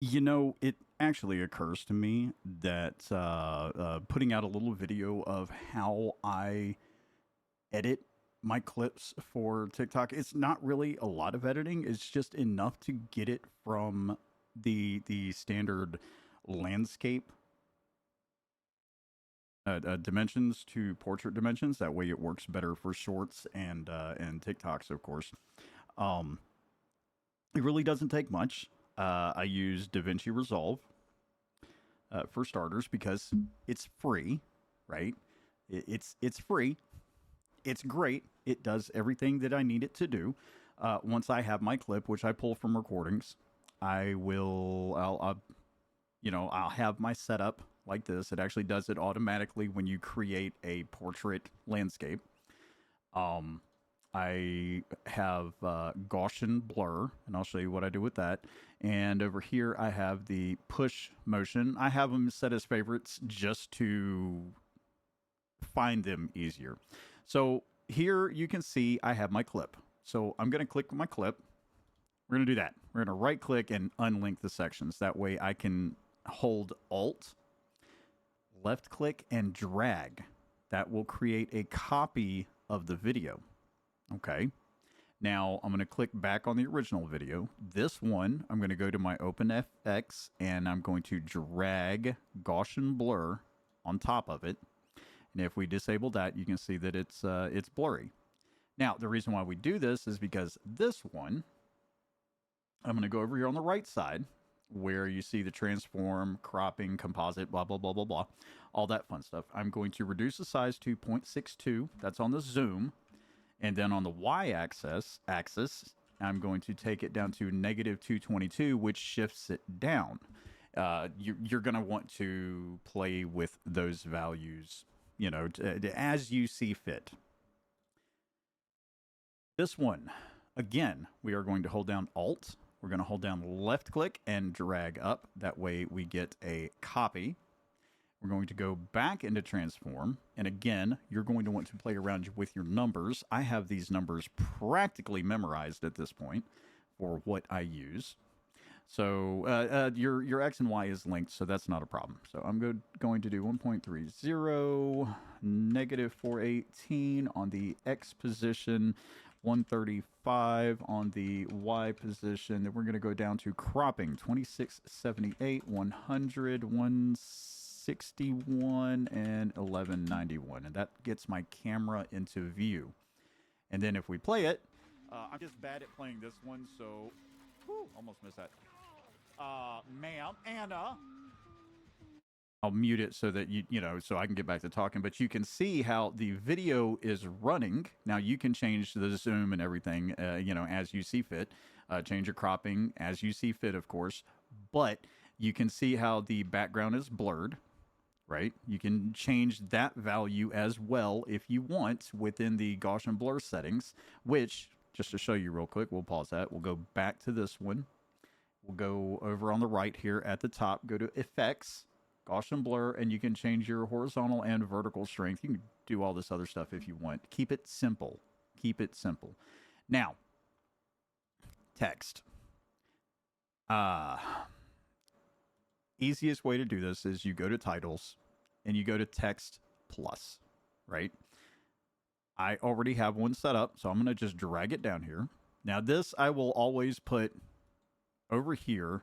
You know, it actually occurs to me that putting out a little video of how I edit my clips for TikTok, it's not really a lot of editing. It's just enough to get it from the standard landscape dimensions to portrait dimensions. That way, it works better for shorts and TikToks, of course. Um, it really doesn't take much. I use DaVinci Resolve for starters because it's free, right? It's free. It's great. It does everything that I need it to do. Once I have my clip, which I pull from recordings, I'll have my setup like this. It actually does it automatically when you create a portrait landscape. Um, I have Gaussian blur, and I'll show you what I do with that. And over here, I have the push motion. I have them set as favorites just to find them easier. So here you can see I have my clip. So I'm going to click my clip. We're going to do that. We're going to right click and unlink the sections. That way I can hold Alt, left click, and drag. That will create a copy of the video. Okay. Now I'm going to click back on the original video. This one, I'm going to go to my OpenFX and I'm going to drag Gaussian blur on top of it. And if we disable that, you can see that it's blurry. Now, the reason why we do this is because this one, I'm going to go over here on the right side where you see the transform, cropping, composite, blah, blah, blah, blah, blah, all that fun stuff. I'm going to reduce the size to 0.62. That's on the zoom. And then on the y-axis, I'm going to take it down to negative 222, which shifts it down. You're going to want to play with those values, as you see fit. This one, again, we are going to hold down Alt. We're going to hold down left click and drag up. That way we get a copy. We're going to go back into transform. And again, you're going to want to play around with your numbers. I have these numbers practically memorized at this point for what I use. So your X and Y is linked, so that's not a problem. So I'm going to do 1.30, negative 418 on the X position, 135 on the Y position. Then we're going to go down to cropping, 2678, 100, 161, and 1191. And that gets my camera into view. And then if we play it, I'm just bad at playing this one, so almost missed that. Ma'am, Anna. I'll mute it so that so I can get back to talking. But you can see how the video is running. Now you can change the zoom and everything, as you see fit. Change your cropping as you see fit, of course. But you can see how the background is blurred, right? You can change that value as well if you want within the Gaussian blur settings, which, just to show you real quick, we'll pause that. We'll go back to this one. We'll go over on the right here at the top, go to Effects, Gaussian Blur, and you can change your horizontal and vertical strength. You can do all this other stuff if you want. Keep it simple. Keep it simple. Now, text. Easiest way to do this is you go to Titles, and you go to Text Plus, right? I already have one set up, so I'm going to just drag it down here. Now, this I will always put over here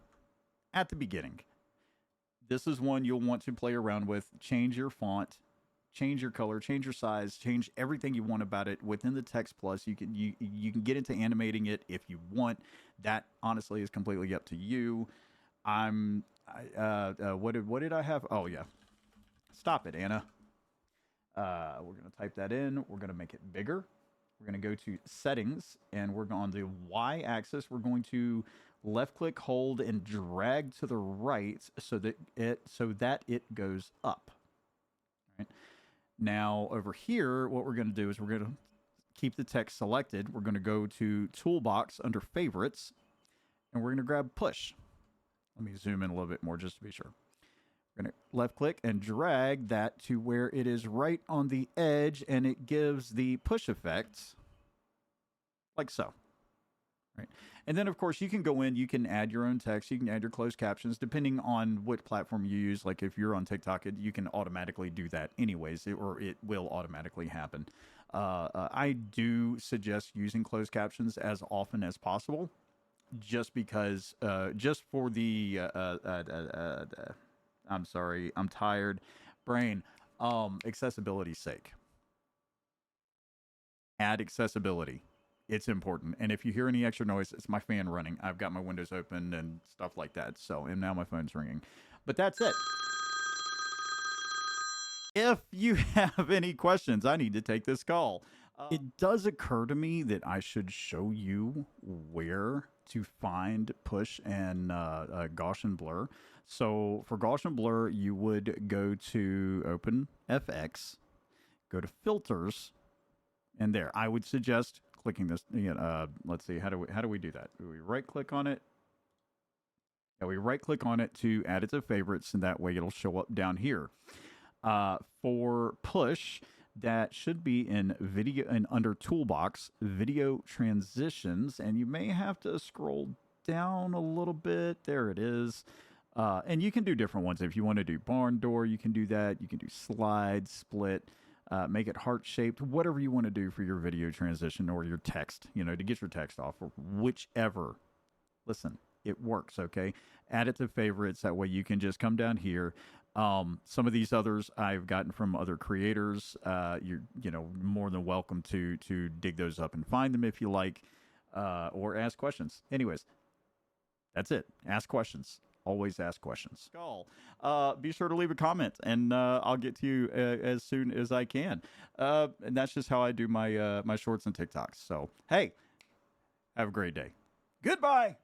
at the beginning. This is one you'll want to play around with. Change your font, change your color, change your size, change everything you want about it within the Text Plus. You can get into animating it if you want. That honestly is completely up to you. What did I have? Oh yeah, stop it, Anna. We're gonna type that in. We're gonna make it bigger. We're gonna go to settings, and we're on the Y-axis. We're going to left click, hold, and drag to the right so that it goes up. Right. Now over here, what we're going to do is we're going to keep the text selected. We're going to go to Toolbox under Favorites, and we're going to grab Push. Let me zoom in a little bit more just to be sure. We're going to left click and drag that to where it is right on the edge, and it gives the push effect like so. Right. And then, of course, you can go in, you can add your own text, you can add your closed captions, depending on what platform you use. Like if you're on TikTok, you can automatically do that anyways, or it will automatically happen. I do suggest using closed captions as often as possible, just because, just for the, I'm sorry, I'm tired, brain, accessibility's sake. Add accessibility. It's important. And if you hear any extra noise, it's my fan running. I've got my windows open and stuff like that. So, and now my phone's ringing. But that's it. If you have any questions, I need to take this call. It does occur to me that I should show you where to find push and Gaussian blur. So for Gaussian blur, you would go to Open FX, go to Filters, and there. I would suggest clicking this. Let's see. How do we do that? Do we right click on it? Yeah, we right click on it to add it to favorites, and that way it'll show up down here. For push, that should be in video and under toolbox, video transitions, and you may have to scroll down a little bit. There it is. And you can do different ones. If you want to do barn door, you can do that. You can do slide, split, make it heart shaped, whatever you want to do for your video transition or your text, to get your text off, or whichever. Listen, it works, okay? Add it to favorites. That way you can just come down here. Some of these others I've gotten from other creators. You're more than welcome to dig those up and find them if you like, or ask questions. Anyways, that's it. Ask questions. Always ask questions. Be sure to leave a comment, and I'll get to you as soon as I can. And that's just how I do my my shorts and TikToks. So hey, have a great day. Goodbye.